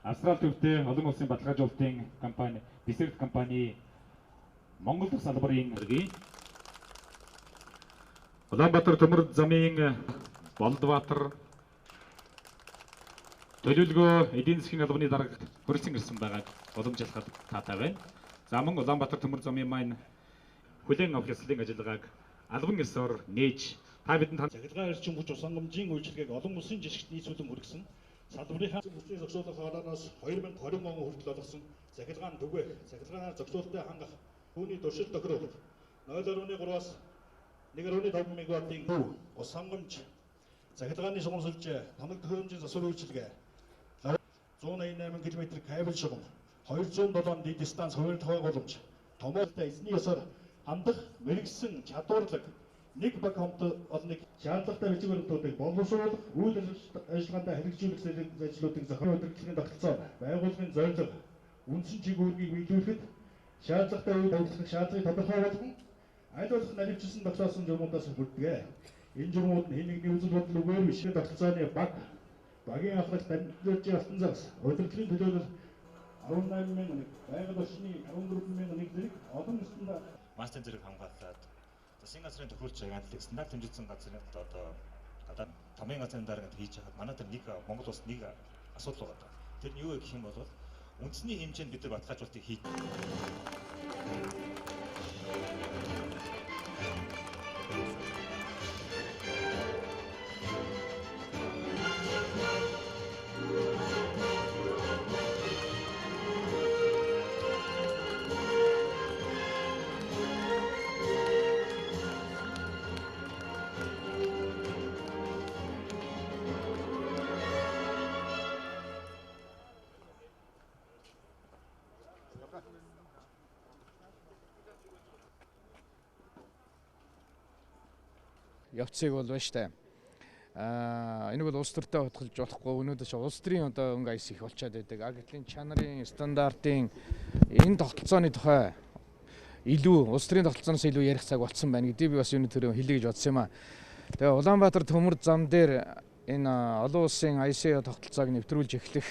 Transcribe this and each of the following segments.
Австрали төвтэй олон улсын баталгаажуулалтын компани, Desert компани Монгол дахь салбарын Улаанбаатар төмөр замын Болдбаатар төлөвлөгөө эдийн засгийн албаны дарга хүрэлцэн ирсэн байгааг уламжлахад таатай байна. За мөн Улаанбаатар төмөр замын маань хүлээн авах ёслолын ажиллагааг албан ёсоор нээж та бидэнд цахилгаан эрчим хүч ус хангамжийн үйлчилгээг олон улсын жишгт нийцүүлэн хүргэсэн салбарынхаа хүчний зохицуулах хараанаас 2020 он хүртэл олгосон цахилгаан түгээх, цахилгаанаар зохицуулалтыг хангах, түүний туршил тохируулах 0.3-аас 1.5 мегаваттын төв ус хангамж, цахилгааны сугамсалж тоног төхөөрөмжийн засвар үйлчилгээ 188 км кабель шугам, 207 дид станц хувирал хойгууламж, томоолтой эзний ёсоор хандах мэрэгсэн чадварлаг нэг баг хамт олныг шаардлагатай бичиг баримтуудыг боловсруулах, үйл ажиллагаанд хэрэгжүүлэх ажлуудыг зохион удирдлагын тогтолцоо, байгууллагын зорилго, үндсэн чиглэлийг биелүүлэхэд шаардлагатай үйл ажиллагааны шаардлагыг тодорхойлох аль болох наривчилсан тогтоосон журмуудаас бүрддэг. Энэ журмууд нь хэн нэгний үзэл бодол үгээр биш тогтолцооны багийн ахлах дамжуулж алтан загас, удирдлагын төлөөлөл 18 мянган, байгаль орчны 14 мянган зэрэг олон нийтэд мастер зэрэг хамгаалаад засгийн газрын тохиолч агентлаг стандарт хэмжигдсэн газрын одоо томын газрын дараа хийж хахад манай дээр нэг Монгол улс нэг асуудал байгаа. Тэр нь юу гэх юм бол үндэсний хэмжээнд бид нар баталгаажуулалтыг хийж явцыг бол байна штэ. Энийг бол улс төртэй хутгалж болохгүй. Өнөөдөр ч улс төрийн одоо өнгө айс их болчиход байдаг. Гэтэл чанарын стандартын энэ тогтолцооны тухай илүү улс төрийн тогтолцооноос илүү ярих цаг болсон байна гэдгийг би бас өнөөдөр хэлье гэж бодсон юм аа. Тэгээ Улаанбаатар төмөр зам дээр энэ олон улсын ICO тогтолцоог нэвтрүүлж эхлэх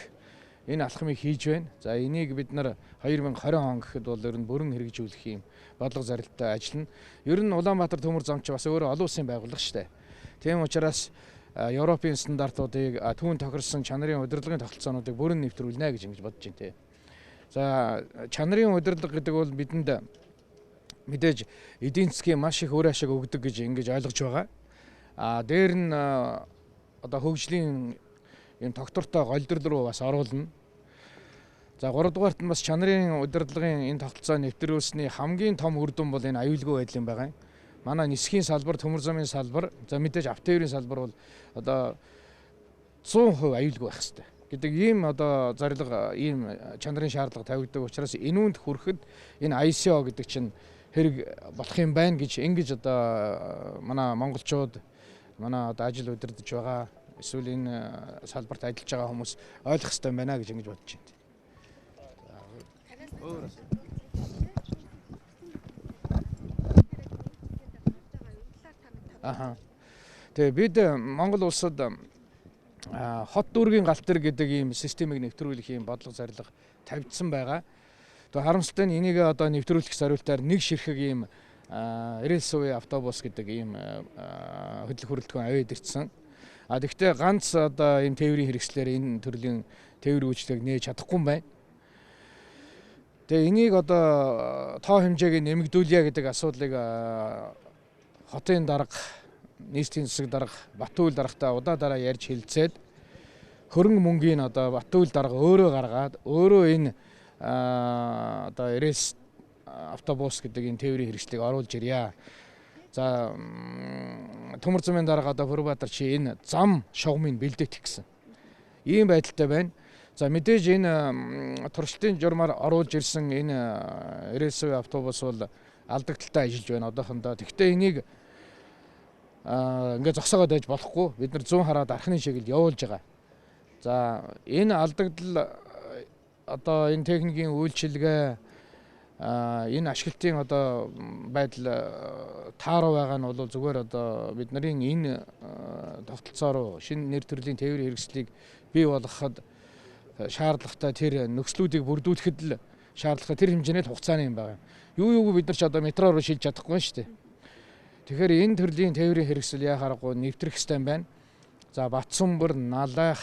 энэ алхмыг хийж байна. За энийг бид нар 2020 он гэхэд бол ер нь бүрэн хэрэгжүүлэх юм бодлого зорилттой ажиллана. Ер нь Улаанбаатар төмөр зам ч бас өөрөө олон улсын байгууллага шүү дээ. Тийм учраас Европын стандартуудыг түүн тохирсон чанарын удирдлагын тогтолцоонуудыг бүрэн нэвтрүүлнэ гэж ингэж бодож байна. За чанарын удирдлага гэдэг бол бидэнд мэдээж эдийн засгийн маш их үр ашиг өгдөг гэж ингэж ойлгож байгаа. Дээр нь одоо хөгжлийн энэ тогтвортой голдрол руу бас оруулна. За 3 дугаарт нь бас чанарын удирдлагын энэ тогтолцоо нэвтрүүлсний хамгийн том үр дүн бол энэ аюулгүй байдал юм байгаа. Манай нисхийн салбар, төмөр замын салбар, за мэдээж автоеврийн салбар бол одоо 100% аюулгүй байх хэрэгтэй гэдэг ийм одоо зорилго, ийм чанарын шаардлага тавигддаг учраас энүүнд хүрэхэд энэ ICO гэдэг чинь хэрэг болох юм байна гэж ингэж одоо манай монголчууд, манай одоо ажил удирдах байгаа эсвэл энэ салбарт ажиллаж байгаа хүмүүс ойлгох хэрэгтэй байна гэж ингэж бодож байна. Тэгээ бид Монгол улсад хот дүүргийн галт төр гэдэг ийм системийг нэвтрүүлэх ийм бодлого зорилго тавьдсан байгаа. Тэгээ харамсалтай нь энийг одоо нэвтрүүлэх зорилтоор нэг ширхэг ийм рельсовый автобус гэдэг ийм хөдөлгөөн хүрэлтгүйн авээд ирсэн. Тэгэхдээ ганц одоо ийм тээврийн хэрэгслээр энэ төрлийн тээврийн үйлчлэгийг нээж чадахгүй юм байна. Тэгээ энийг одоо тоо хэмжээг нэмэгдүүлье гэдэг асуудлыг хотын дарга, нийслэлийн засаг дарга, Батүйл даргатай удаа дараа ярьж хэлцээд хөрөнгө мөнгийн одоо Батүйл дарга өөрөө гаргаад өөрөө энэ одоо рельс автобус гэдэг энэ тээврийн хэрэгслийг оруулж ирье. За төмөр замын дарга одоо Хүрбаатар чи энэ зам шугамыг бэлдээчих гэсэн ийм байдалтай байна. За мэдээж энэ туршилтын журмаар оруулж ирсэн энэ рельсовый автобус бол алдагдaltaй ажиллаж байна одоохондоо. Тэгвэл энийг ингээд зогсоогоод байж болохгүй. Бид нар 100 хараад архины чиглэл явуулж байгаа. За энэ алдагдал одоо энэ техникийн үйлчилгээ энэ ашиглалтын одоо байдал тааруу байгаа нь бол зүгээр одоо бид нарын энэ тогтолцоо руу шинэ нэр төрлийн тээврийн хэрэгслийг бий болгоход шаардлагатай тэр нөхцлүүдийг бүрдүүлэхэд л шаардлагатай тэр хэмжээний хугацааны юм байна. Юу бид нар ч одоо метроор шилж чадахгүй шүү дээ. Тэгэхээр энэ төрлийн тээврийн хэрэгсэл яхаарахгүй нэвтрэх ёстой юм байна. За Батсүмбэр, Налайх,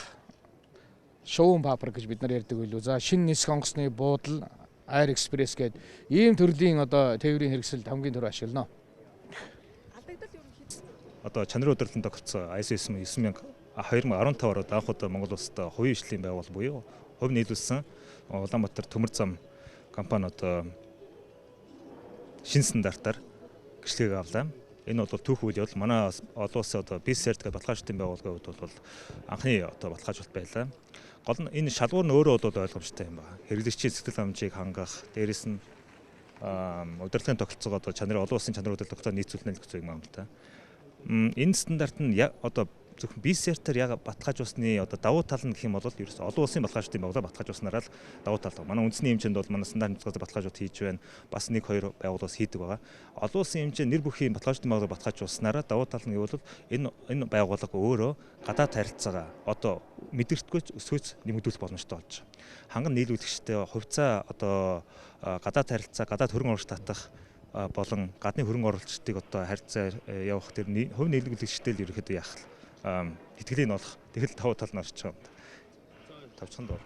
Шувуун Папар гэж бид нар ярьдаг байлгүй. За шинэ нисэх онгоцны буудал, Air Express гээд ийм төрлийн одоо тээврийн хэрэгсэл хамгийн түрүү ашиглана. Одоо чанарын удирдлын тогтцоо ISO 9000 2015 ороод анх удаа Монгол улсад хувийн хвшлийн байгуул буюу хувь нийлүүлсэн Улаанбаатар төмөр зам компани одоо шинэ стандартаар гэрчлэгийг авлаа. Энэ бол түүх үйл явдал манай олон улсын одоо BCERT гэдэг баталгаажлалтын байгууллагын хувьд бол анхны одоо баталгаажуулалт байлаа. Гол нь энэ шалгуур нь өөрөө бол ойлгомжтой юм байна. Хэрэглэгчийн сэтгэл хангамжийг хангах, дээрэс нь удирдлагын тогтолцоогоо одоо чанарын олон улсын чанарын удирдлага тогтоог нийцүүлнэ гэх юм байна л да. Энэ стандарт нь одоо зөвхөн BCERT-ээр яг баталгаажуулсны одоо давуу тал нь гэх юм бол ерөөс олон улсын баталгаажлалтын байгууллага баталгаажуулснараа л давуу тал. Манай үндэсний хэмжээнд бол манай стандарт хэмжээгээр баталгаажуулалт хийж байна. Бас 1-2 байгууллагаас хийдэг байгаа. Олон улсын хэмжээнд нэр бүхийн баталгаажлалтын байгууллага баталгаажуулснараа давуу тал нь гэвэл энэ байгууллага өөрөө гадаад харилцаагаа одоо мэдэрдэггүй өсгөж нэмэгдүүлэх боломжтой болж байгаа. Ханган нийлүүлэгчтэй хувьцаа одоо гадаад харилцаа, гадаад хөрөнгө оруулалт татах болон гадны хөрөнгө оруулагчдыг одоо харьцаа явах тэр хувь нийлүүлэгчтэй л ерөөхдөө яах итгэлийн олох тэгэл давуу тал нь орж байгаа юм. Тавчхан доо.